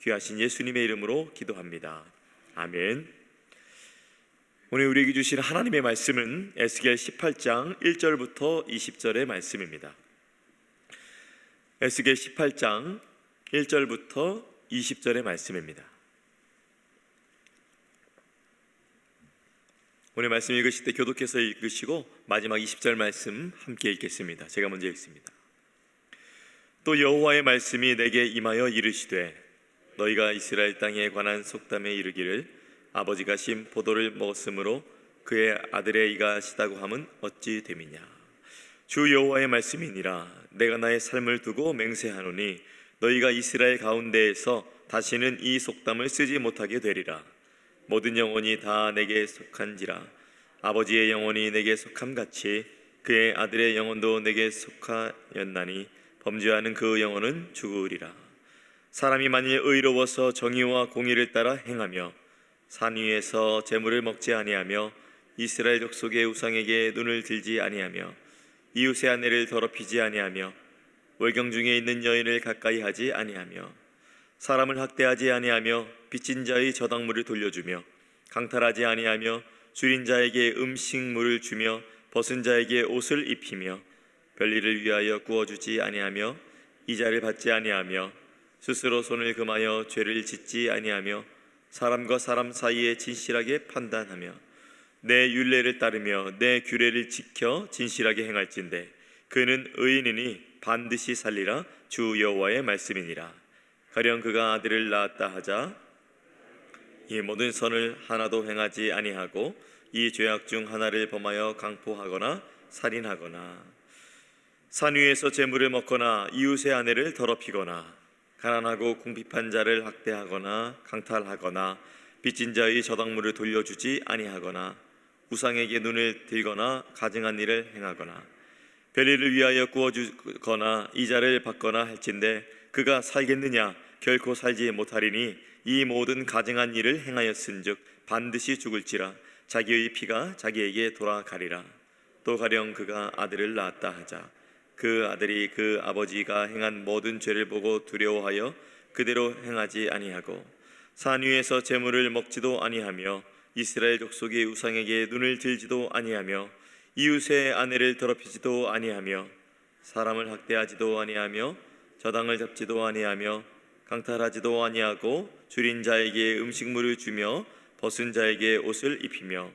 귀하신 예수님의 이름으로 기도합니다. 아멘. 오늘 우리에게 주신 하나님의 말씀은 에스겔 18장 1절부터 20절의 말씀입니다. 에스겔 18장 1절부터 20절의 말씀입니다. 오늘 말씀 읽으실 때 교독해서 읽으시고 마지막 20절 말씀 함께 읽겠습니다. 제가 먼저 읽습니다. 또 여호와의 말씀이 내게 임하여 이르시되 너희가 이스라엘 땅에 관한 속담에 이르기를 아버지가 심 포도를 먹었으므로 그의 아들의 이가 시다고 함은 어찌 됨이냐. 주 여호와의 말씀이니라. 내가 나의 삶을 두고 맹세하노니 너희가 이스라엘 가운데에서 다시는 이 속담을 쓰지 못하게 되리라. 모든 영혼이 다 내게 속한지라. 아버지의 영혼이 내게 속함같이 그의 아들의 영혼도 내게 속하였나니 범죄하는 그 영혼은 죽으리라. 사람이 만일 의로워서 정의와 공의를 따라 행하며 산 위에서 재물을 먹지 아니하며 이스라엘 족속의 우상에게 눈을 들지 아니하며 이웃의 아내를 더럽히지 아니하며 월경 중에 있는 여인을 가까이 하지 아니하며 사람을 학대하지 아니하며 빚진 자의 저당물을 돌려주며 강탈하지 아니하며 줄인 자에게 음식물을 주며 벗은 자에게 옷을 입히며 별일을 위하여 구워주지 아니하며 이자를 받지 아니하며 스스로 손을 금하여 죄를 짓지 아니하며 사람과 사람 사이에 진실하게 판단하며 내 율례를 따르며 내 규례를 지켜 진실하게 행할진대 그는 의인이니 반드시 살리라. 주 여호와의 말씀이니라. 가령 그가 아들을 낳았다 하자 이 모든 선을 하나도 행하지 아니하고 이 죄악 중 하나를 범하여 강포하거나 살인하거나 산 위에서 재물을 먹거나 이웃의 아내를 더럽히거나 가난하고 궁핍한 자를 학대하거나 강탈하거나 빚진 자의 저당물을 돌려주지 아니하거나 우상에게 눈을 들거나 가증한 일을 행하거나 별일을 위하여 구워주거나 이자를 받거나 할진대 그가 살겠느냐. 결코 살지 못하리니 이 모든 가증한 일을 행하였은즉 반드시 죽을지라. 자기의 피가 자기에게 돌아가리라. 또 가령 그가 아들을 낳았다 하자 그 아들이 그 아버지가 행한 모든 죄를 보고 두려워하여 그대로 행하지 아니하고 산 위에서 재물을 먹지도 아니하며 이스라엘 족속의 우상에게 눈을 들지도 아니하며 이웃의 아내를 더럽히지도 아니하며 사람을 학대하지도 아니하며 저당을 잡지도 아니하며 강탈하지도 아니하고 줄인 자에게 음식물을 주며 벗은 자에게 옷을 입히며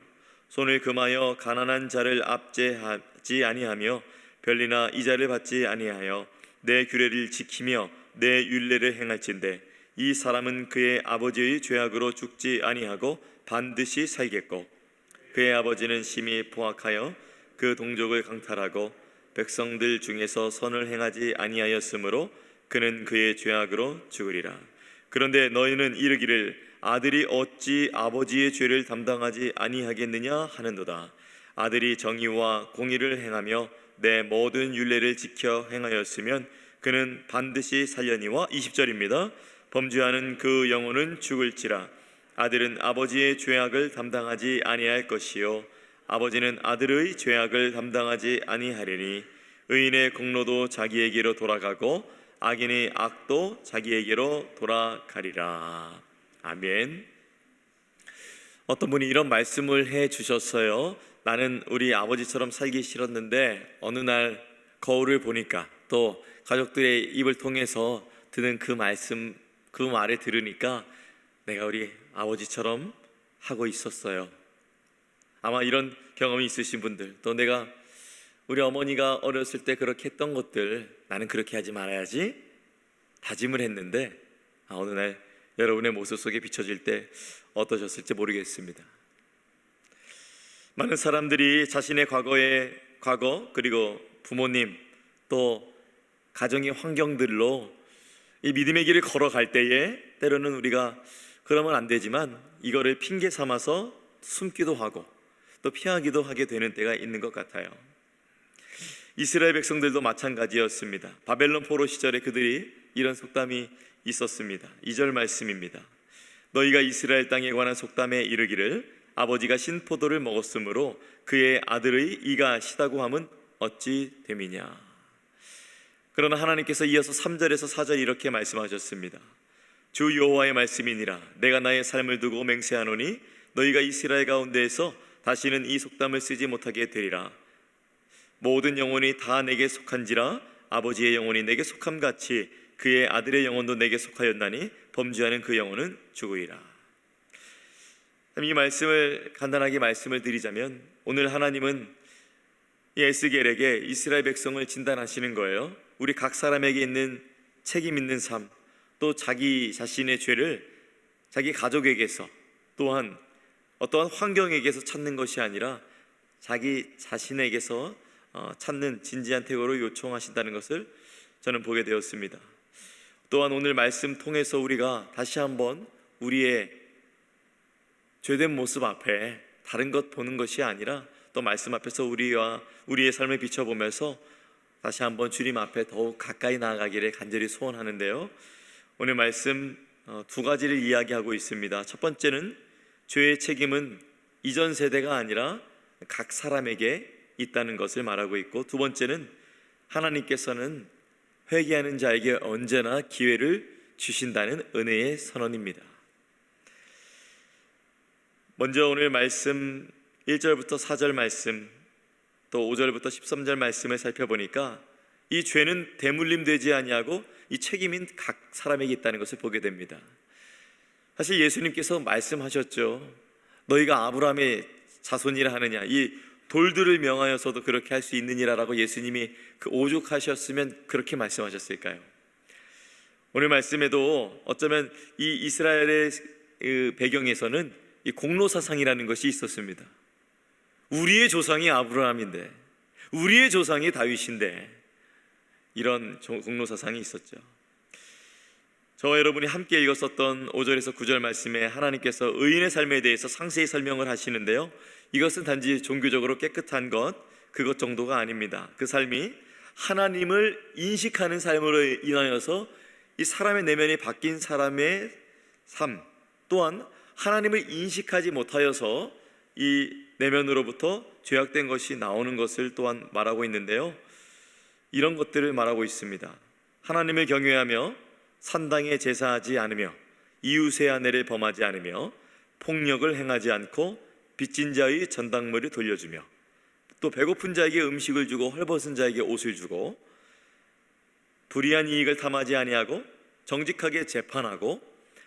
손을 금하여 가난한 자를 압제하지 아니하며 별리나 이자를 받지 아니하여 내 규례를 지키며 내 율례를 행할진대 이 사람은 그의 아버지의 죄악으로 죽지 아니하고 반드시 살겠고 그의 아버지는 심히 포악하여 그 동족을 강탈하고 백성들 중에서 선을 행하지 아니하였으므로 그는 그의 죄악으로 죽으리라. 그런데 너희는 이르기를 아들이 어찌 아버지의 죄를 담당하지 아니하겠느냐 하는도다. 아들이 정의와 공의를 행하며 내 모든 율례를 지켜 행하였으면 그는 반드시 살려니와 20절입니다. 범죄하는 그 영혼은 죽을지라. 아들은 아버지의 죄악을 담당하지 아니할 것이요 아버지는 아들의 죄악을 담당하지 아니하리니 의인의 공로도 자기에게로 돌아가고 악인의 악도 자기에게로 돌아가리라. 아멘. 어떤 분이 이런 말씀을 해 주셨어요. 나는 우리 아버지처럼 살기 싫었는데 어느 날 거울을 보니까 또 가족들의 입을 통해서 듣는 그 말씀, 그 말을 들으니까 내가 우리 아버지처럼 하고 있었어요. 아마 이런 경험이 있으신 분들, 또 내가 우리 어머니가 어렸을 때 그렇게 했던 것들 나는 그렇게 하지 말아야지 다짐을 했는데 어느 날 여러분의 모습 속에 비춰질 때 어떠셨을지 모르겠습니다. 많은 사람들이 자신의 과거 그리고 부모님 또 가정의 환경들로 이 믿음의 길을 걸어갈 때에 때로는 우리가 그러면 안 되지만 이거를 핑계 삼아서 숨기도 하고 또 피하기도 하게 되는 때가 있는 것 같아요. 이스라엘 백성들도 마찬가지였습니다. 바벨론 포로 시절에 그들이 이런 속담이 있었습니다. 2절 말씀입니다. 너희가 이스라엘 땅에 관한 속담에 이르기를 아버지가 신포도를 먹었으므로 그의 아들의 이가 시다고 함은 어찌 됨이냐. 그러나 하나님께서 이어서 3절에서 4절 이렇게 말씀하셨습니다. 주 여호와의 말씀이니라. 내가 나의 삶을 두고 맹세하노니 너희가 이스라엘 가운데에서 다시는 이 속담을 쓰지 못하게 되리라. 모든 영혼이 다 내게 속한지라. 아버지의 영혼이 내게 속함같이 그의 아들의 영혼도 내게 속하였나니 범죄하는 그 영혼은 죽으리라. 이 말씀을 간단하게 말씀을 드리자면, 오늘 하나님은 이 에스겔에게 이스라엘 백성을 진단하시는 거예요. 우리 각 사람에게 있는 책임 있는 삶, 또 자기 자신의 죄를 자기 가족에게서, 또한 어떠한 환경에게서 찾는 것이 아니라 자기 자신에게서 찾는 진지한 태도로 요청하신다는 것을 저는 보게 되었습니다. 또한 오늘 말씀 통해서 우리가 다시 한번 우리의 죄된 모습 앞에 다른 것 보는 것이 아니라 또 말씀 앞에서 우리의 삶을 비춰보면서 다시 한번 주님 앞에 더욱 가까이 나아가기를 간절히 소원하는데요, 오늘 말씀 두 가지를 이야기하고 있습니다. 첫 번째는 죄의 책임은 이전 세대가 아니라 각 사람에게 있다는 것을 말하고 있고, 두 번째는 하나님께서는 회개하는 자에게 언제나 기회를 주신다는 은혜의 선언입니다. 먼저 오늘 말씀 1절부터 4절 말씀, 또 5절부터 13절 말씀을 살펴보니까 이 죄는 대물림 되지 아니하고 이 책임인 각 사람에게 있다는 것을 보게 됩니다. 사실 예수님께서 말씀하셨죠. 너희가 아브라함의 자손이라 하느냐, 이 돌들을 명하여서도 그렇게 할 수 있느니라라고 예수님이 오죽하셨으면 그렇게 말씀하셨을까요? 오늘 말씀에도 어쩌면 이 이스라엘의 배경에서는 이 공로사상이라는 것이 있었습니다. 우리의 조상이 아브라함인데, 우리의 조상이 다윗인데, 이런 공로사상이 있었죠. 저와 여러분이 함께 읽었었던 5절에서 9절 말씀에 하나님께서 의인의 삶에 대해서 상세히 설명을 하시는데요, 이것은 단지 종교적으로 깨끗한 그것 정도가 아닙니다. 그 삶이 하나님을 인식하는 삶으로 인하여서 이 사람의 내면이 바뀐 사람의 삶, 또한 하나님을 인식하지 못하여서 이 내면으로부터 죄악된 것이 나오는 것을 또한 말하고 있는데요, 이런 것들을 말하고 있습니다. 하나님을 경외하며 산당에 제사하지 않으며 이웃의 아내를 범하지 않으며 폭력을 행하지 않고 빚진 자의 전당물을 돌려주며 또 배고픈 자에게 음식을 주고 헐벗은 자에게 옷을 주고 불의한 이익을 탐하지 아니하고 정직하게 재판하고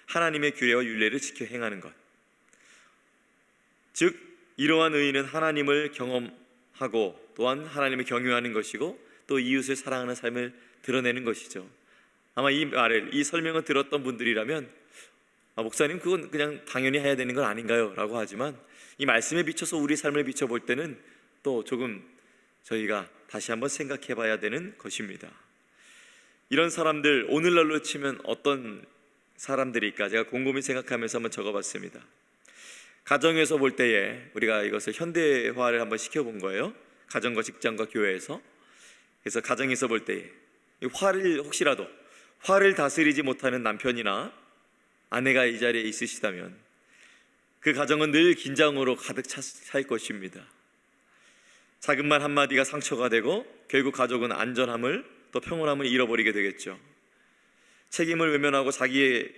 하나님의 규례와 율례를 지켜 행하는 것. 즉 이러한 의인은 하나님을 경험하고 또한 하나님을 경외하는 것이고 또 이웃을 사랑하는 삶을 드러내는 것이죠. 아마 이 설명을 들었던 분들이라면 목사님 그건 그냥 당연히 해야 되는 건 아닌가요? 라고 하지만 이 말씀에 비춰서 우리 삶을 비춰볼 때는 또 조금 저희가 다시 한번 생각해 봐야 되는 것입니다. 이런 사람들, 오늘날로 치면 어떤 사람들일까? 제가 곰곰이 생각하면서 한번 적어봤습니다. 가정에서 볼 때에 우리가 이것을 현대화를 한번 시켜본 거예요. 가정과 직장과 교회에서. 그래서 가정에서 볼 때에 혹시라도 화를 다스리지 못하는 남편이나 아내가 이 자리에 있으시다면 그 가정은 늘 긴장으로 가득 찰 것입니다. 작은 말 한마디가 상처가 되고 결국 가족은 안전함을 또 평온함을 잃어버리게 되겠죠. 책임을 외면하고 자기의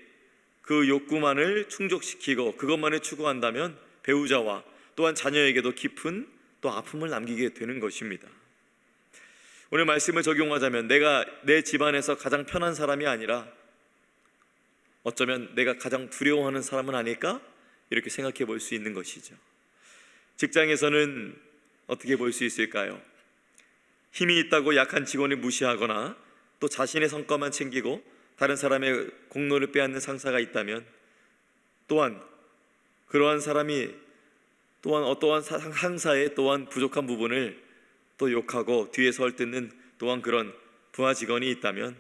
그 욕구만을 충족시키고 그것만을 추구한다면 배우자와 또한 자녀에게도 깊은 또 아픔을 남기게 되는 것입니다. 오늘 말씀을 적용하자면 내가 내 집안에서 가장 편한 사람이 아니라 어쩌면 내가 가장 두려워하는 사람은 아닐까? 이렇게 생각해 볼 수 있는 것이죠. 직장에서는 어떻게 볼 수 있을까요? 힘이 있다고 약한 직원을 무시하거나 또 자신의 성과만 챙기고 다른 사람의 공로를 빼앗는 상사가 있다면 또한 그러한 사람이 또한 어떠한 상사의 또한 부족한 부분을 또 욕하고 뒤에서 헐뜯는 또한 그런 부하 직원이 있다면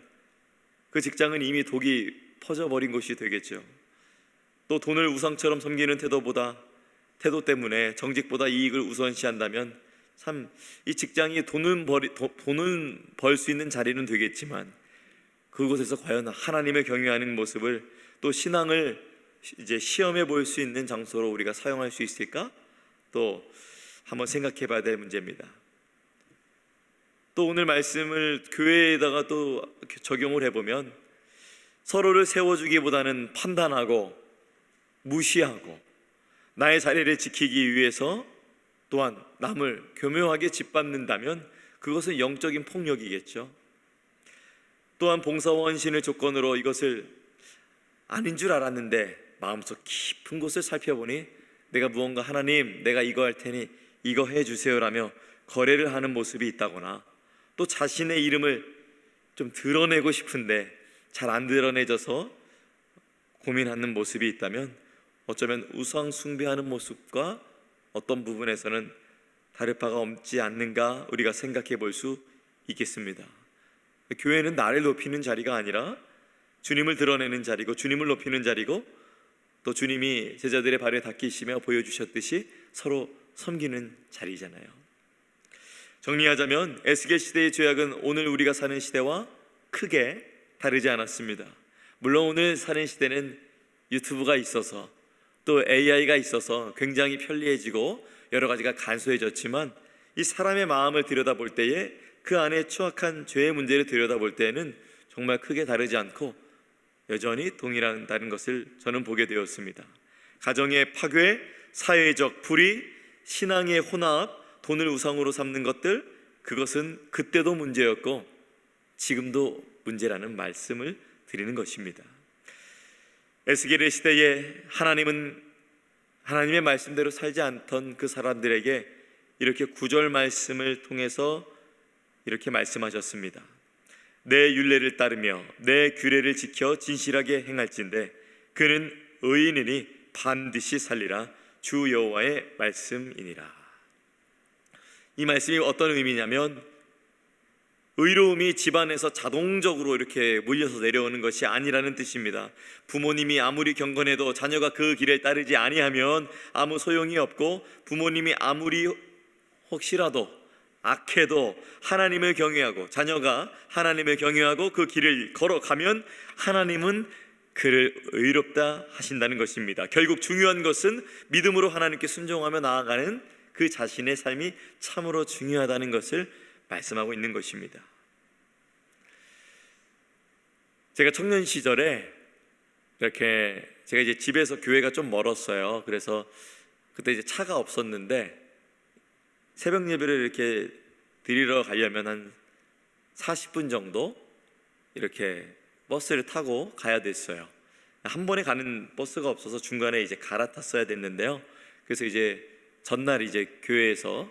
그 직장은 이미 독이 퍼져버린 곳이 되겠죠. 또 돈을 우상처럼 섬기는 태도 때문에 정직보다 이익을 우선시한다면 참 이 직장이 돈은 벌 수 있는 자리는 되겠지만 그곳에서 과연 하나님을 경외하는 모습을 또 신앙을 이제 시험해 볼 수 있는 장소로 우리가 사용할 수 있을까? 또 한번 생각해 봐야 될 문제입니다. 또 오늘 말씀을 교회에다가 또 적용을 해보면 서로를 세워주기보다는 판단하고 무시하고 나의 자리를 지키기 위해서 또한 남을 교묘하게 짓밟는다면 그것은 영적인 폭력이겠죠. 또한 봉사와 헌신을 조건으로 이것을 아닌 줄 알았는데 마음속 깊은 곳을 살펴보니 내가 무언가 하나님 내가 이거 할 테니 이거 해주세요라며 거래를 하는 모습이 있다거나, 또 자신의 이름을 좀 드러내고 싶은데 잘 안 드러내져서 고민하는 모습이 있다면 어쩌면 우상 숭배하는 모습과 어떤 부분에서는 다를 바가 없지 않는가 우리가 생각해 볼 수 있겠습니다. 교회는 나를 높이는 자리가 아니라 주님을 드러내는 자리고, 주님을 높이는 자리고, 또 주님이 제자들의 발을 닦이시며 보여주셨듯이 서로 섬기는 자리잖아요. 정리하자면 에스겔 시대의 죄악은 오늘 우리가 사는 시대와 크게 다르지 않았습니다. 물론 오늘 사는 시대는 유튜브가 있어서 또 AI가 있어서 굉장히 편리해지고 여러 가지가 간소해졌지만, 이 사람의 마음을 들여다볼 때에 그 안에 추악한 죄의 문제를 들여다볼 때에는 정말 크게 다르지 않고 여전히 동일하다는 것을 저는 보게 되었습니다. 가정의 파괴, 사회적 불의, 신앙의 혼합, 돈을 우상으로 삼는 것들, 그것은 그때도 문제였고 지금도 문제라는 말씀을 드리는 것입니다. 에스겔의 시대에 하나님은 하나님의 말씀대로 살지 않던 그 사람들에게 이렇게 구절 말씀을 통해서 이렇게 말씀하셨습니다. 내 율례를 따르며 내 규례를 지켜 진실하게 행할진대 그는 의인이니 반드시 살리라. 주 여호와의 말씀이니라. 이 말씀이 어떤 의미냐면, 의로움이 집안에서 자동적으로 이렇게 물려서 내려오는 것이 아니라는 뜻입니다. 부모님이 아무리 경건해도 자녀가 그 길을 따르지 아니하면 아무 소용이 없고, 부모님이 아무리 혹시라도 악해도 하나님을 경외하고 자녀가 하나님을 경외하고 그 길을 걸어가면 하나님은 그를 의롭다 하신다는 것입니다. 결국 중요한 것은 믿음으로 하나님께 순종하며 나아가는 그 자신의 삶이 참으로 중요하다는 것을 말씀하고 있는 것입니다. 제가 청년 시절에 이렇게 제가 이제 집에서 교회가 좀 멀었어요. 그래서 그때 이제 차가 없었는데 새벽 예배를 이렇게 드리러 가려면 한 40분 정도 이렇게 버스를 타고 가야 됐어요. 한 번에 가는 버스가 없어서 중간에 이제 갈아탔어야 됐는데요. 그래서 이제 전날 이제 교회에서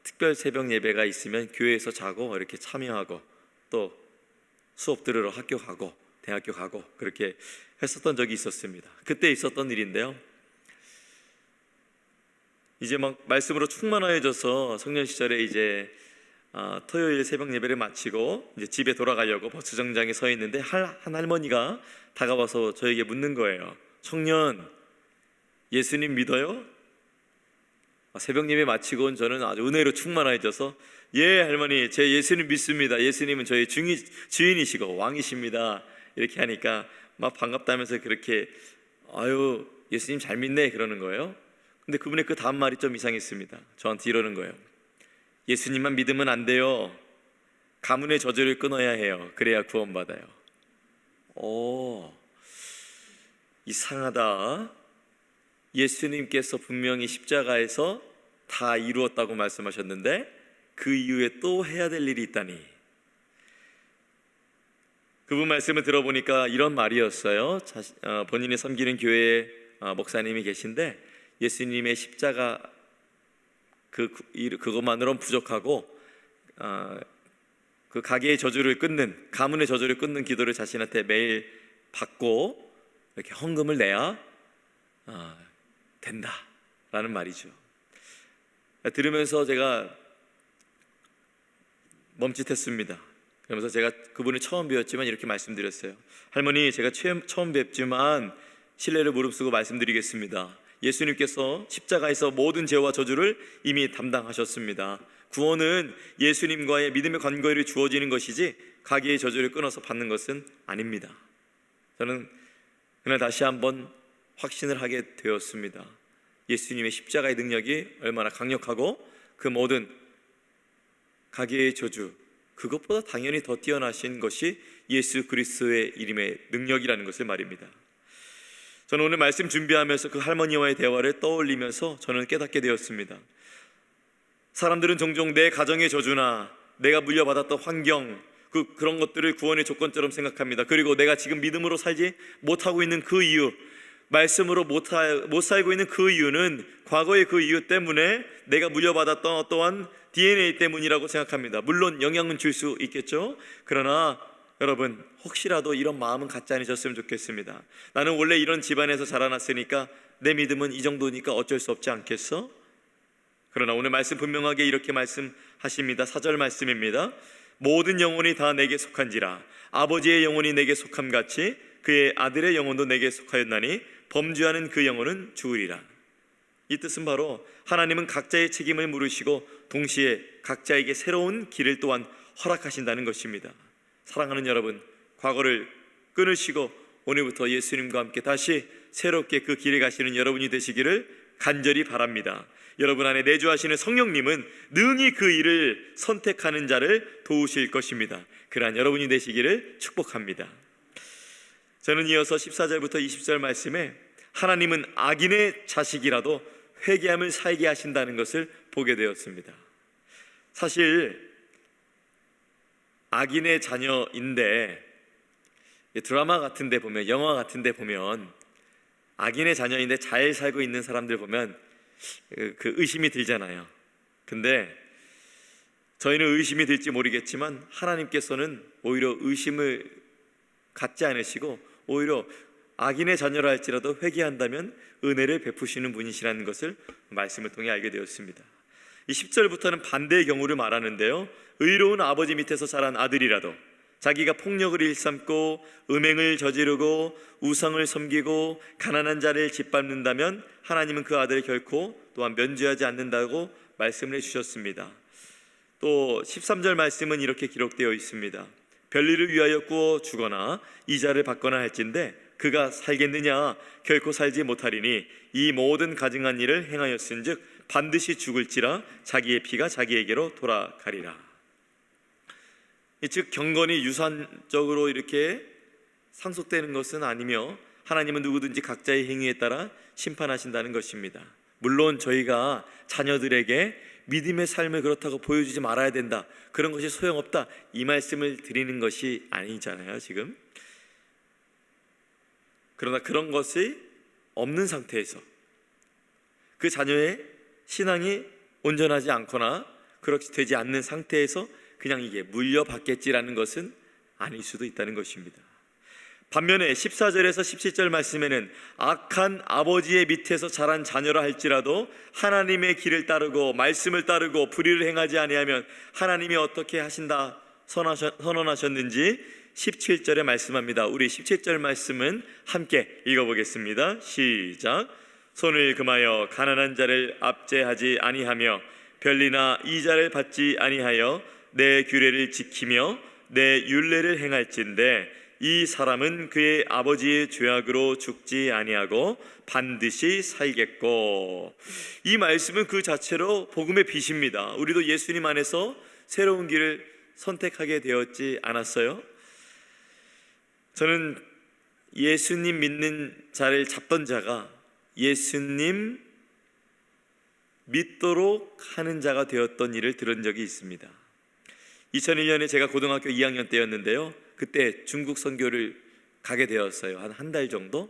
특별 새벽 예배가 있으면 교회에서 자고 이렇게 참여하고 또 수업 들으러 학교 가고 대학교 가고 그렇게 했었던 적이 있었습니다. 그때 있었던 일인데요. 이제 막 말씀으로 충만해져서 청년 시절에 이제 토요일 새벽 예배를 마치고 이제 집에 돌아가려고 버스 정장에 서 있는데 한 할머니가 다가와서 저에게 묻는 거예요. 청년, 예수님 믿어요? 새벽 예배 마치고 온 저는 아주 은혜로 충만해져서 예 할머니, 제 예수님 믿습니다. 예수님은 저희 주인이시고 왕이십니다. 이렇게 하니까 막 반갑다면서 그렇게 아유 예수님 잘 믿네 그러는 거예요. 근데 그분의 그 다음 말이 좀 이상했습니다. 저한테 이러는 거예요. 예수님만 믿으면 안 돼요. 가문의 저주를 끊어야 해요. 그래야 구원받아요. 오, 이상하다. 예수님께서 분명히 십자가에서 다 이루었다고 말씀하셨는데 그 이후에 또 해야 될 일이 있다니. 그분 말씀을 들어보니까 이런 말이었어요. 본인이 섬기는 교회에 목사님이 계신데 예수님의 십자가 그것만으로는 부족하고 그 가게의 저주를 끊는, 가문의 저주를 끊는 기도를 자신한테 매일 받고 이렇게 헌금을 내야 된다라는 말이죠. 들으면서 제가 멈칫했습니다. 그러면서 제가 그분을 처음 뵈었지만 이렇게 말씀드렸어요. 할머니, 제가 처음 뵙지만 신뢰를 무릅쓰고 말씀드리겠습니다. 예수님께서 십자가에서 모든 죄와 저주를 이미 담당하셨습니다. 구원은 예수님과의 믿음의 관계로 주어지는 것이지 가게의 저주를 끊어서 받는 것은 아닙니다. 저는 그날 다시 한번 확신을 하게 되었습니다. 예수님의 십자가의 능력이 얼마나 강력하고 그 모든 가게의 저주, 그것보다 당연히 더 뛰어나신 것이 예수 그리스도의 이름의 능력이라는 것을 말입니다. 저는 오늘 말씀 준비하면서 그 할머니와의 대화를 떠올리면서 저는 깨닫게 되었습니다. 사람들은 종종 내 가정의 저주나 내가 물려받았던 환경, 그런 것들을 구원의 조건처럼 생각합니다. 그리고 내가 지금 믿음으로 살지 못하고 있는 그 이유, 말씀으로 못 살고 있는 그 이유는 과거의 그 이유 때문에 내가 물려받았던 어떠한 DNA 때문이라고 생각합니다. 물론 영향은 줄 수 있겠죠. 그러나 여러분, 혹시라도 이런 마음은 갖지 않으셨으면 좋겠습니다. 나는 원래 이런 집안에서 자라났으니까 내 믿음은 이 정도니까 어쩔 수 없지 않겠어? 그러나 오늘 말씀 분명하게 이렇게 말씀하십니다. 4절 말씀입니다. 모든 영혼이 다 내게 속한지라 아버지의 영혼이 내게 속함같이 그의 아들의 영혼도 내게 속하였나니 범죄하는 그 영혼은 죽으리라. 이 뜻은 바로 하나님은 각자의 책임을 물으시고 동시에 각자에게 새로운 길을 또한 허락하신다는 것입니다. 사랑하는 여러분, 과거를 끊으시고 오늘부터 예수님과 함께 다시 새롭게 그 길에 가시는 여러분이 되시기를 간절히 바랍니다. 여러분 안에 내주하시는 성령님은 능히 그 일을 선택하는 자를 도우실 것입니다. 그러한 여러분이 되시기를 축복합니다. 저는 이어서 14절부터 20절 말씀에 하나님은 악인의 자식이라도 회개함을 살게 하신다는 것을 보게 되었습니다. 사실 악인의 자녀인데 드라마 같은 데 보면, 영화 같은 데 보면 악인의 자녀인데 잘 살고 있는 사람들 보면 그 의심이 들잖아요. 근데 저희는 의심이 들지 모르겠지만 하나님께서는 오히려 의심을 갖지 않으시고 오히려 악인의 자녀라 할지라도 회개한다면 은혜를 베푸시는 분이시라는 것을 말씀을 통해 알게 되었습니다. 이 10절부터는 반대의 경우를 말하는데요, 의로운 아버지 밑에서 자란 아들이라도 자기가 폭력을 일삼고 음행을 저지르고 우상을 섬기고 가난한 자를 짓밟는다면 하나님은 그 아들을 결코 또한 면죄하지 않는다고 말씀을 해주셨습니다. 또 13절 말씀은 이렇게 기록되어 있습니다. 별리를 위하여 구워 주거나 이자를 받거나 할진대 그가 살겠느냐? 결코 살지 못하리니 이 모든 가증한 일을 행하였은즉 반드시 죽을지라 자기의 피가 자기에게로 돌아가리라. 즉 경건이 유산적으로 이렇게 상속되는 것은 아니며 하나님은 누구든지 각자의 행위에 따라 심판하신다는 것입니다. 물론 저희가 자녀들에게 믿음의 삶을 그렇다고 보여주지 말아야 된다, 그런 것이 소용없다, 이 말씀을 드리는 것이 아니잖아요 지금. 그러나 그런 것이 없는 상태에서 그 자녀의 신앙이 온전하지 않거나 그렇게 되지 않는 상태에서 그냥 이게 물려받겠지라는 것은 아닐 수도 있다는 것입니다. 반면에 14절에서 17절 말씀에는 악한 아버지의 밑에서 자란 자녀라 할지라도 하나님의 길을 따르고 말씀을 따르고 불의를 행하지 아니하면 하나님이 어떻게 하신다 선언하셨는지 17절에 말씀합니다. 우리 17절 말씀은 함께 읽어보겠습니다. 시작. 손을 금하여 가난한 자를 압제하지 아니하며 별리나 이자를 받지 아니하여 내 규례를 지키며 내 율례를 행할진대 이 사람은 그의 아버지의 죄악으로 죽지 아니하고 반드시 살겠고. 이 말씀은 그 자체로 복음의 빛입니다. 우리도 예수님 안에서 새로운 길을 선택하게 되었지 않았어요? 저는 예수님 믿는 자를 잡던 자가 예수님 믿도록 하는 자가 되었던 일을 들은 적이 있습니다. 2001년에 제가 고등학교 2학년 때였는데요, 그때 중국 선교를 가게 되었어요. 한 달 정도.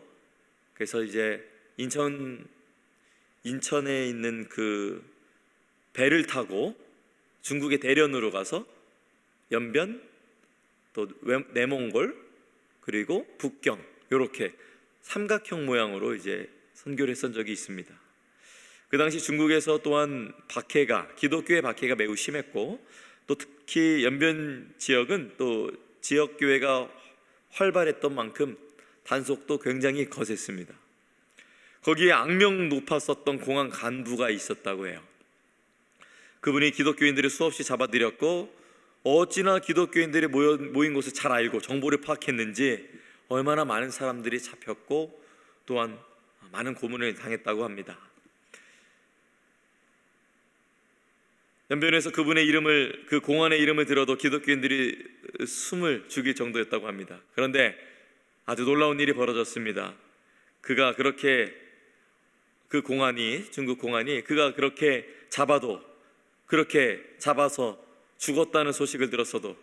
그래서 이제 인천에 있는 그 배를 타고 중국의 대련으로 가서 연변, 또 내몽골, 그리고 북경, 이렇게 삼각형 모양으로 이제 선교를 했던 적이 있습니다. 그 당시 중국에서 또한 박해가, 기독교의 박해가 매우 심했고, 또 특히 연변 지역은 또 지역 교회가 활발했던 만큼 단속도 굉장히 거셌습니다. 거기에 악명 높았었던 공안 간부가 있었다고 해요. 그분이 기독교인들을 수없이 잡아들였고, 어찌나 기독교인들이 모인 곳을 잘 알고 정보를 파악했는지 얼마나 많은 사람들이 잡혔고 또한 많은 고문을 당했다고 합니다. 연변에서 그분의 이름을, 그 공안의 이름을 들어도 기독교인들이 숨을 죽일 정도였다고 합니다. 그런데 아주 놀라운 일이 벌어졌습니다. 그가 그렇게, 그 공안이, 중국 공안이 그가 그렇게 그렇게 잡아서 죽었다는 소식을 들었어도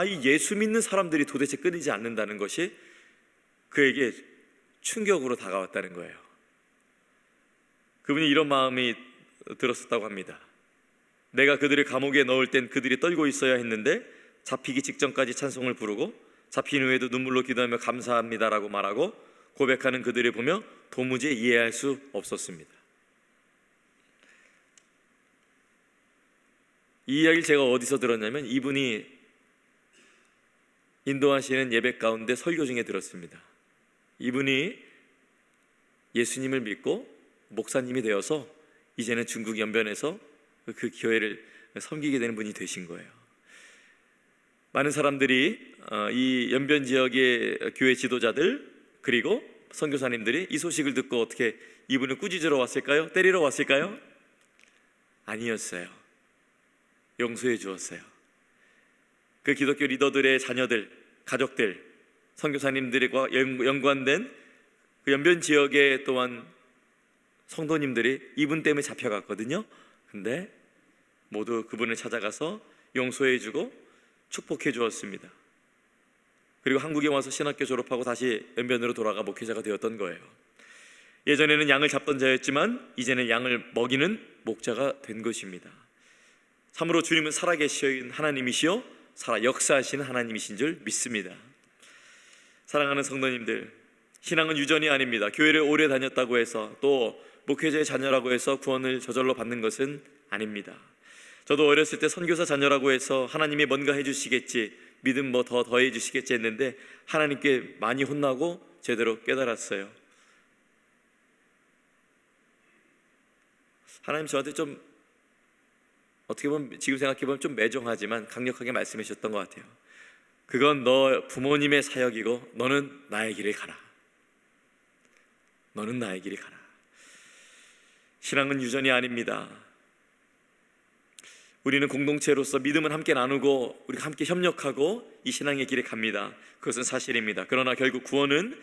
이 예수 믿는 사람들이 도대체 끊이지 않는다는 것이 그에게 충격으로 다가왔다는 거예요. 그분이 이런 마음이 들었었다고 합니다. 내가 그들을 감옥에 넣을 땐 그들이 떨고 있어야 했는데 잡히기 직전까지 찬송을 부르고 잡힌 후에도 눈물로 기도하며 감사합니다라고 말하고 고백하는 그들을 보며 도무지 이해할 수 없었습니다. 이 이야기를 제가 어디서 들었냐면 이분이 인도하시는 예배 가운데 설교 중에 들었습니다. 이분이 예수님을 믿고 목사님이 되어서 이제는 중국 연변에서 그 교회를 섬기게 되는 분이 되신 거예요. 많은 사람들이 이 연변 지역의 교회 지도자들 그리고 선교사님들이 이 소식을 듣고 어떻게 이분을 꾸짖으러 왔을까요? 때리러 왔을까요? 아니었어요. 용서해 주었어요. 그 기독교 리더들의 자녀들, 가족들, 선교사님들과 연관된 그 연변 지역에 또한 성도님들이 이분 때문에 잡혀갔거든요. 근데 모두 그분을 찾아가서 용서해 주고 축복해 주었습니다. 그리고 한국에 와서 신학교 졸업하고 다시 연변으로 돌아가 목회자가 되었던 거예요. 예전에는 양을 잡던 자였지만 이제는 양을 먹이는 목자가 된 것입니다. 참으로 주님은 살아계신 하나님이시요 살아 역사하시는 하나님이신 줄 믿습니다. 사랑하는 성도님들, 신앙은 유전이 아닙니다. 교회를 오래 다녔다고 해서 또 목회자의 자녀라고 해서 구원을 저절로 받는 것은 아닙니다. 저도 어렸을 때 선교사 자녀라고 해서 하나님이 뭔가 해주시겠지, 믿음 뭐 더해 주시겠지 했는데 하나님께 많이 혼나고 제대로 깨달았어요. 하나님 저한테 좀 어떻게 보면 지금 생각해보면 좀 매정하지만 강력하게 말씀해 주셨던 것 같아요. 그건 너 부모님의 사역이고 너는 나의 길을 가라. 너는 나의 길을 가라. 신앙은 유전이 아닙니다. 우리는 공동체로서 믿음은 함께 나누고 우리가 함께 협력하고 이 신앙의 길에 갑니다. 그것은 사실입니다. 그러나 결국 구원은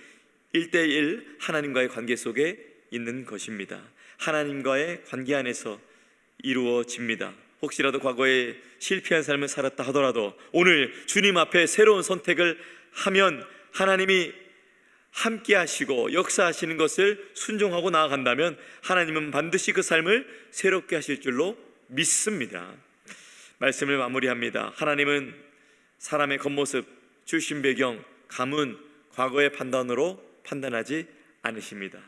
1대1 하나님과의 관계 속에 있는 것입니다. 하나님과의 관계 안에서 이루어집니다. 혹시라도 과거에 실패한 삶을 살았다 하더라도 오늘 주님 앞에 새로운 선택을 하면 하나님이 함께 하시고 역사하시는 것을 순종하고 나아간다면 하나님은 반드시 그 삶을 새롭게 하실 줄로 믿습니다. 말씀을 마무리합니다. 하나님은 사람의 겉모습, 출신 배경, 가문, 과거의 판단으로 판단하지 않으십니다.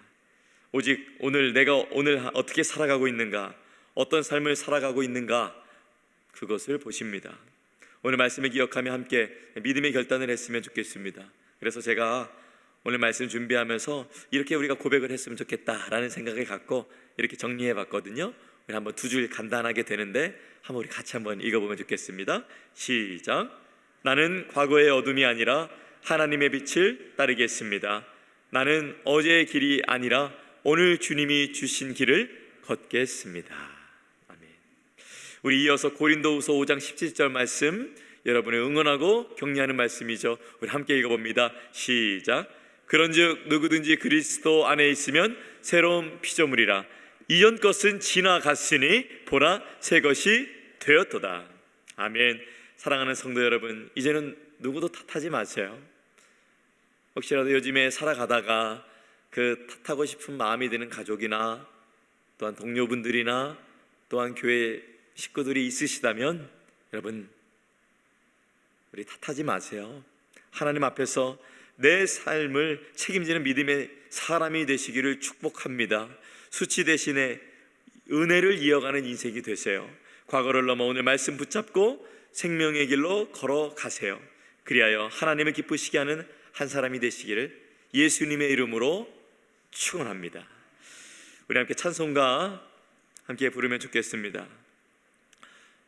오직 내가 오늘 어떻게 살아가고 있는가, 어떤 삶을 살아가고 있는가, 그것을 보십니다. 오늘 말씀을 기억하며 함께 믿음의 결단을 했으면 좋겠습니다. 그래서 제가 오늘 말씀 준비하면서 이렇게 우리가 고백을 했으면 좋겠다라는 생각을 갖고 이렇게 정리해 봤거든요. 우리 한번 두 줄 간단하게 되는데 한번 우리 같이 한번 읽어보면 좋겠습니다. 시작. 나는 과거의 어둠이 아니라 하나님의 빛을 따르겠습니다. 나는 어제의 길이 아니라 오늘 주님이 주신 길을 걷겠습니다. 아멘. 우리 이어서 고린도후서 5장 17절 말씀 여러분을 응원하고 격려하는 말씀이죠. 우리 함께 읽어봅니다. 시작. 그런즉 누구든지 그리스도 안에 있으면 새로운 피조물이라. 이전 것은 지나갔으니 보라 새 것이 되었도다. 아멘. 사랑하는 성도 여러분, 이제는 누구도 탓하지 마세요. 혹시라도 요즘에 살아가다가 그 탓하고 싶은 마음이 드는 가족이나 또한 동료분들이나 또한 교회 식구들이 있으시다면 여러분, 우리 탓하지 마세요. 하나님 앞에서 내 삶을 책임지는 믿음의 사람이 되시기를 축복합니다. 수치 대신에 은혜를 이어가는 인생이 되세요. 과거를 넘어 오늘 말씀 붙잡고 생명의 길로 걸어가세요. 그리하여 하나님을 기쁘시게 하는 한 사람이 되시기를 예수님의 이름으로 축원합니다. 우리 함께 찬송가 함께 부르면 좋겠습니다.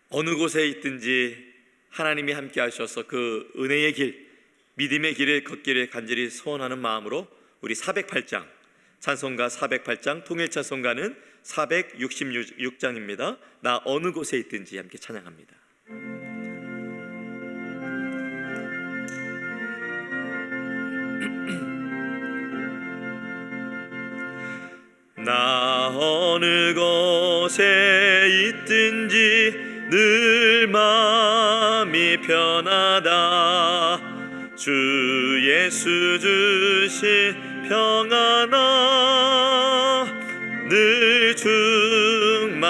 어느 곳에 있든지 하나님이 함께 하셔서 그 은혜의 길, 믿음의 길을 걷기를 간절히 소원하는 마음으로 우리 408장 찬송가 408장, 통일 찬송가는 466장입니다. 나 어느 곳에 있든지 함께 찬양합니다. 나 어느 곳에 있든지 늘 마음이 편하다. 주 예수 주신 평안아 늘 충만하도다.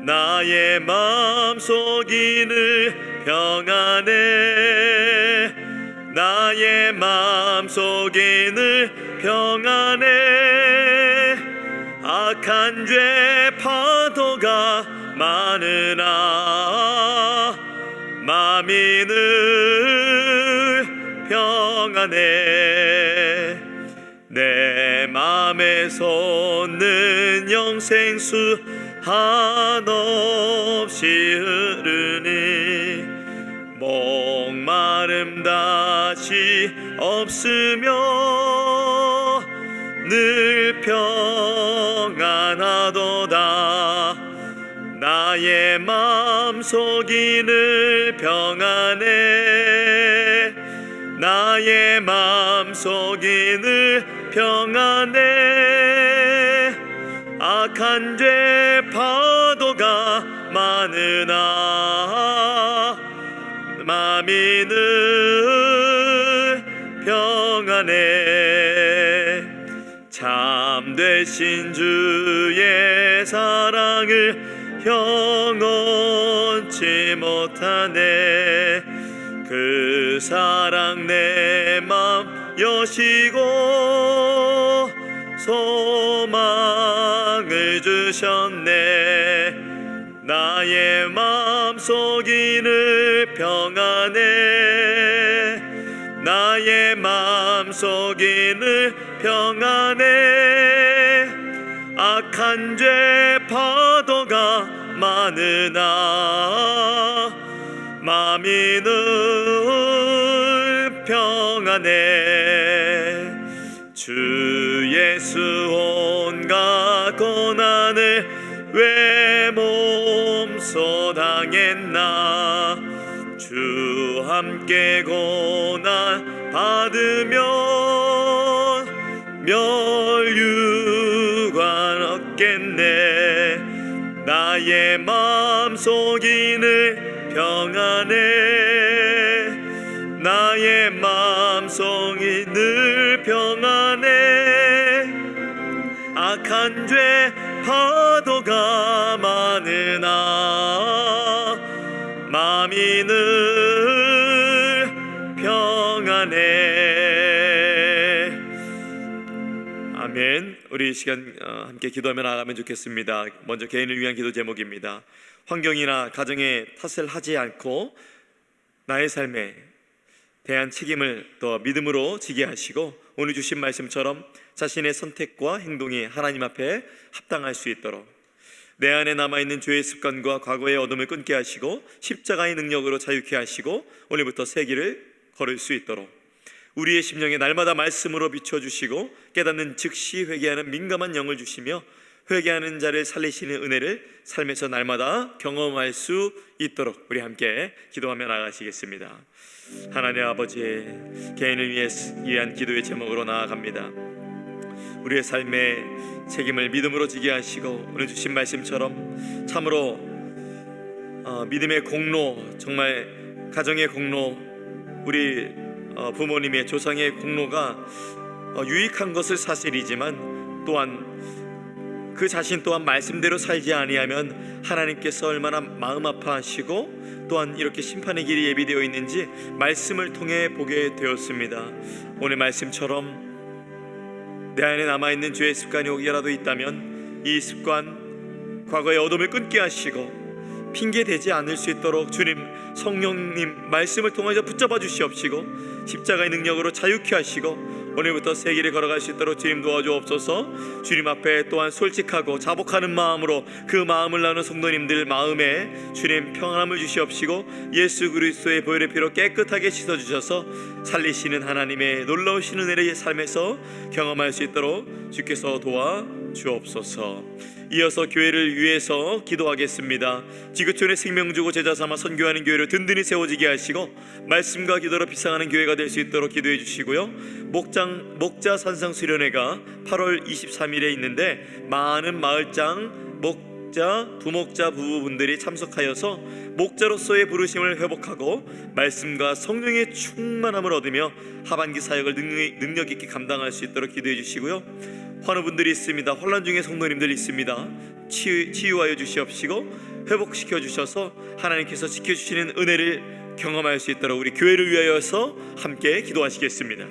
나의 마음속이 늘 평안해. 나의 마음속이 늘 평안해. 악한 죄 파도가 많으나 마음이 늘 평안해. 내 맘에 솟는 영생수 한없이 흐르니 목마름 다시 없으며 늘 평안하도다. 나의 마음속이 늘 평안해. 나의 마음속이 늘 평안해. 악한 죄 파도가 많으나 마음이 늘 평안해. 참되신 주의 사랑을 영원치 못하네. 그 사랑 내 맘 여시고 소망을 주셨네. 나의 마음속이 늘 평안해. 나의 마음속이 늘 평안해. 악한 죄 파도가 많으나 마음이 늘 평안해. 주 예수 온갖 고난을 왜 몸소 당했나. 주 함께 고난 받으면 멸류관 얻겠네. 나의 마음속이 늘 평안해. 나의 마음속이 늘 평안해. 악한 죄 파도가 많으나 마음이 늘 평안해. 아멘. 우리 이 시간 함께 기도하며 나가면 좋겠습니다. 먼저 개인을 위한 기도 제목입니다. 환경이나 가정의 탓을 하지 않고 나의 삶에 대한 책임을 또 믿음으로 지게 하시고 오늘 주신 말씀처럼 자신의 선택과 행동이 하나님 앞에 합당할 수 있도록 내 안에 남아있는 죄의 습관과 과거의 어둠을 끊게 하시고 십자가의 능력으로 자유케 하시고 오늘부터 새 길을 걸을 수 있도록 우리의 심령에 날마다 말씀으로 비춰주시고 깨닫는 즉시 회개하는 민감한 영을 주시며 회개하는 자를 살리시는 은혜를 삶에서 날마다 경험할 수 있도록 우리 함께 기도하며 나가시겠습니다. 하나님 아버지, 개인을 위한 기도의 제목으로 나아갑니다. 우리의 삶의 책임을 믿음으로 지게 하시고 오늘 주신 말씀처럼 참으로 믿음의 공로, 정말 가정의 공로, 우리 부모님의 조상의 공로가 유익한 것은 사실이지만 또한 그 자신 또한 말씀대로 살지 아니하면 하나님께서 얼마나 마음 아파하시고 또한 이렇게 심판의 길이 예비되어 있는지 말씀을 통해 보게 되었습니다. 오늘 말씀처럼 내 안에 남아있는 죄의 습관이 혹여라도 있다면 이 습관, 과거의 어둠을 끊게 하시고 핑계대지 않을 수 있도록 주님, 성령님 말씀을 통해서 붙잡아 주시옵시고 십자가의 능력으로 자유케 하시고 오늘부터 새 길을 걸어갈 수 있도록 주님 도와주옵소서. 주님 앞에 또한 솔직하고 자복하는 마음으로 그 마음을 나누는 성도님들 마음에 주님 평안함을 주시옵시고 예수 그리스도의 보혈의 피로 깨끗하게 씻어주셔서 살리시는 하나님의 놀라우신 은혜의 삶에서 경험할 수 있도록 주께서 도와주옵소서. 이어서 교회를 위해서 기도하겠습니다. 지구촌에 생명 주고 제자 삼아 선교하는 교회를 든든히 세워지게 하시고 말씀과 기도로 비상하는 교회가 될 수 있도록 기도해 주시고요. 목자 산상 수련회가 8월 23일에 있는데 많은 마을장 목자 부목자 부부분들이 참석하여서 목자로서의 부르심을 회복하고 말씀과 성령의 충만함을 얻으며 하반기 사역을 능력 있게 감당할 수 있도록 기도해 주시고요. 환우분들이 있습니다. 혼란 중에 성도님들이 있습니다. 치유하여 주시옵시고 회복시켜 주셔서 하나님께서 지켜주시는 은혜를 경험할 수 있도록 우리 교회를 위하여서 함께 기도하시겠습니다.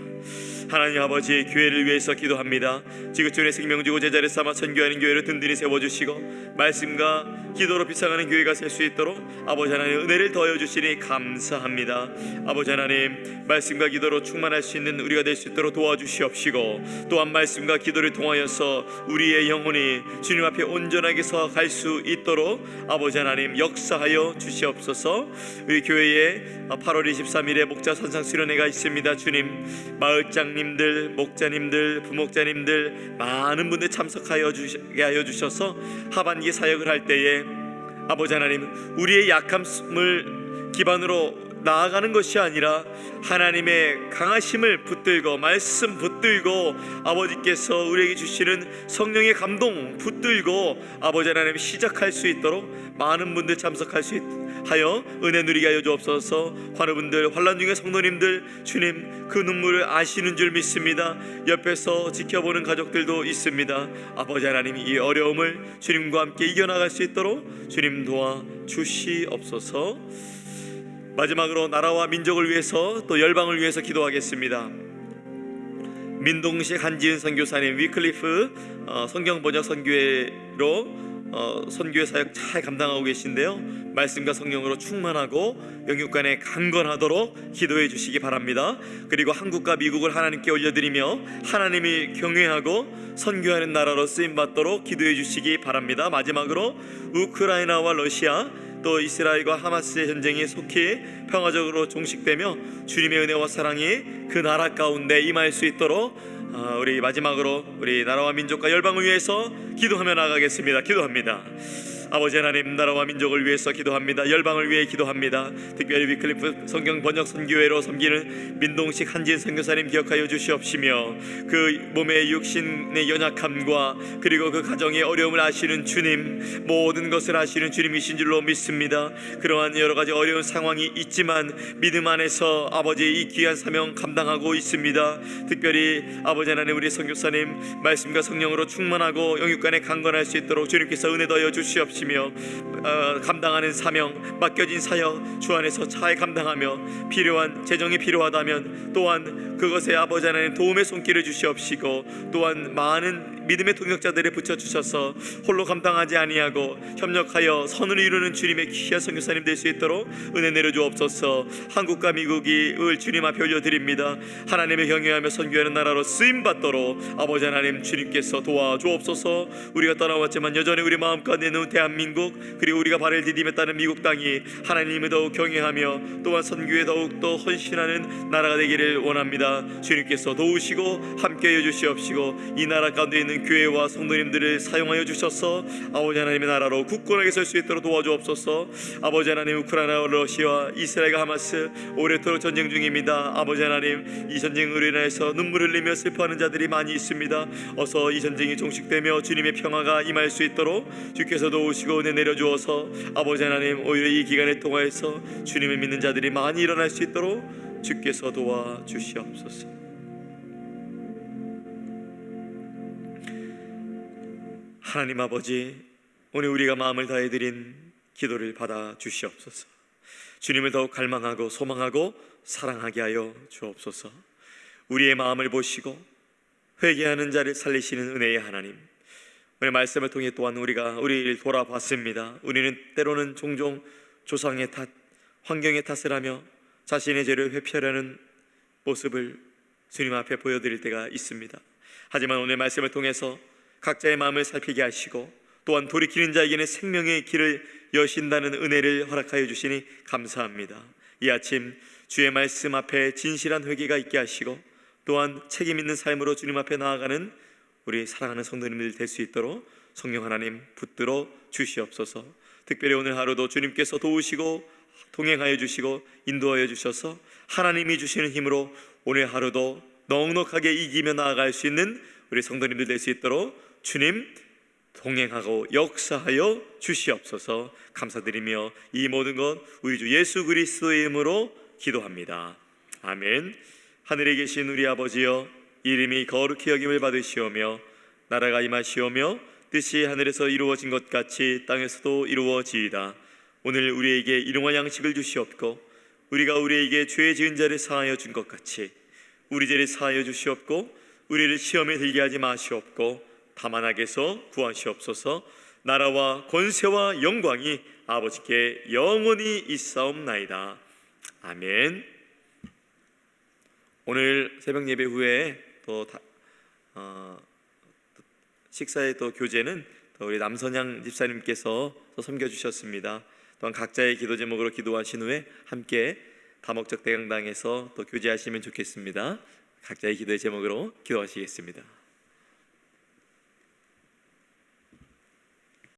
하나님 아버지, 교회를 위해서 기도합니다. 지구촌의 생명 주고 제자를 삼아 선교하는 교회를 든든히 세워주시고 말씀과 기도로 비상하는 교회가 될 수 있도록 아버지 하나님 은혜를 더하여 주시니 감사합니다. 아버지 하나님, 말씀과 기도로 충만할 수 있는 우리가 될 수 있도록 도와주시옵시고 또한 말씀과 기도를 통하여서 우리의 영혼이 주님 앞에 온전하게 서 갈 수 있도록 아버지 하나님 역사하여 주시옵소서. 우리 교회에 8월 23일에 목자 산상 수련회가 있습니다. 주님, 마을장님들, 목자님들, 부목자님들 많은 분들 참석하여 주셔서 하반기 사역을 할 때에 아버지 하나님, 우리의 약함을 기반으로 나아가는 것이 아니라 하나님의 강하심을 붙들고 말씀 붙들고 아버지께서 우리에게 주시는 성령의 감동 붙들고 아버지 하나님 시작할 수 있도록 많은 분들 참석할 수 하여 은혜 누리게 하여 주옵소서. 환우분들, 환난 중의 성도님들, 주님 그 눈물을 아시는 줄 믿습니다. 옆에서 지켜보는 가족들도 있습니다. 아버지 하나님, 이 어려움을 주님과 함께 이겨나갈 수 있도록 주님 도와주시옵소서. 마지막으로 나라와 민족을 위해서 또 열방을 위해서 기도하겠습니다. 민동식 한지은 선교사님, 위클리프 성경 번역 선교회로 선교회 사역 잘 감당하고 계신데요, 말씀과 성령으로 충만하고 영육간에 강건하도록 기도해 주시기 바랍니다. 그리고 한국과 미국을 하나님께 올려드리며 하나님이 경외하고 선교하는 나라로 쓰임받도록 기도해 주시기 바랍니다. 마지막으로 우크라이나와 러시아 또 이스라엘과 하마스의 전쟁이 속히 평화적으로 종식되며 주님의 은혜와 사랑이 그 나라 가운데 임할 수 있도록 우리 마지막으로 우리 나라와 민족과 열방을 위해서 기도하며 나가겠습니다. 기도합니다. 아버지 하나님, 나라와 민족을 위해서 기도합니다. 열방을 위해 기도합니다. 특별히 위클리프 성경 번역 선교회로 섬기는 민동식 한지은 선교사님 기억하여 주시옵시며 그 몸의 육신의 연약함과 그리고 그 가정의 어려움을 아시는 주님, 모든 것을 아시는 주님이신 줄로 믿습니다. 그러한 여러 가지 어려운 상황이 있지만 믿음 안에서 아버지의 이 귀한 사명 감당하고 있습니다. 특별히 아버지 하나님, 우리 선교사님 말씀과 성령으로 충만하고 영육간에 강건할 수 있도록 주님께서 은혜 더하여 주시옵시며 감당하는 사명, 맡겨진 사역 주 안에서 잘 감당하며 필요한 재정이 필요하다면 또한 그것에 아버지 하나님 도움의 손길을 주시옵시고 또한 많은 믿음의 동역자들을 붙여주셔서 홀로 감당하지 아니하고 협력하여 선을 이루는 주님의 귀한 선교사님 될 수 있도록 은혜 내려주옵소서. 한국과 미국이 주님 앞에 올려드립니다. 하나님의 경외하며 선교하는 나라로 쓰임받도록 아버지 하나님 주님께서 도와주옵소서. 우리가 떠나왔지만 여전히 우리 마음 가운데 있는 대한민국 그리고 우리가 발을 디디며 따는 미국 땅이 하나님을 더욱 경외하며 또한 선교에 더욱더 헌신하는 나라가 되기를 원합니다. 주님께서 도우시고 함께해 주시옵시고 이 나라 가운데 있는 교회와 성도님들을 사용하여 주셔서 아버지 하나님의 나라로 굳건하게 설 수 있도록 도와주옵소서. 아버지 하나님, 우크라이나, 러시아, 이스라엘과 하마스 오래도록 전쟁 중입니다. 아버지 하나님, 이 전쟁으로 인해서 눈물 흘리며 슬퍼하는 자들이 많이 있습니다. 어서 이 전쟁이 종식되며 주님의 평화가 임할 수 있도록 주께서 도우시고 은혜 내려주어서 아버지 하나님, 오히려 이 기간을 통하여서 주님을 믿는 자들이 많이 일어날 수 있도록 주께서 도와주시옵소서. 하나님 아버지, 오늘 우리가 마음을 다해드린 기도를 받아 주시옵소서. 주님을 더욱 갈망하고 소망하고 사랑하게 하여 주옵소서. 우리의 마음을 보시고 회개하는 자를 살리시는 은혜의 하나님, 오늘 말씀을 통해 또한 우리가 우리를 돌아봤습니다. 우리는 때로는 종종 조상의 탓, 환경의 탓을 하며 자신의 죄를 회피하려는 모습을 주님 앞에 보여드릴 때가 있습니다. 하지만 오늘 말씀을 통해서 각자의 마음을 살피게 하시고 또한 돌이키는 자에게는 생명의 길을 여신다는 은혜를 허락하여 주시니 감사합니다. 이 아침 주의 말씀 앞에 진실한 회개가 있게 하시고 또한 책임 있는 삶으로 주님 앞에 나아가는 우리 사랑하는 성도님들 될 수 있도록 성령 하나님 붙들어 주시옵소서. 특별히 오늘 하루도 주님께서 도우시고 동행하여 주시고 인도하여 주셔서 하나님이 주시는 힘으로 오늘 하루도 넉넉하게 이기며 나아갈 수 있는 우리 성도님들 될 수 있도록 주님 동행하고 역사하여 주시옵소서. 감사드리며 이 모든 것 우리 주 예수 그리스도의 이름으로 기도합니다. 아멘. 하늘에 계신 우리 아버지여, 이름이 거룩히 여김을 받으시오며 나라가 임하시오며 뜻이 하늘에서 이루어진 것 같이 땅에서도 이루어지이다. 오늘 우리에게 일용할 양식을 주시옵고 우리가 우리에게 죄 지은 자를 사하여 준 것 같이 우리 죄를 사하여 주시옵고 우리를 시험에 들게 하지 마시옵고 다만 악에서 구하시옵소서. 나라와 권세와 영광이 아버지께 영원히 있사옵나이다. 아멘. 오늘 새벽 예배 후에 또 식사의 또 교제는 또 우리 남선양 집사님께서 또 섬겨주셨습니다. 또한 각자의 기도 제목으로 기도하신 후에 함께 다목적 대강당에서 또 교제하시면 좋겠습니다. 각자의 기도의 제목으로 기도하시겠습니다.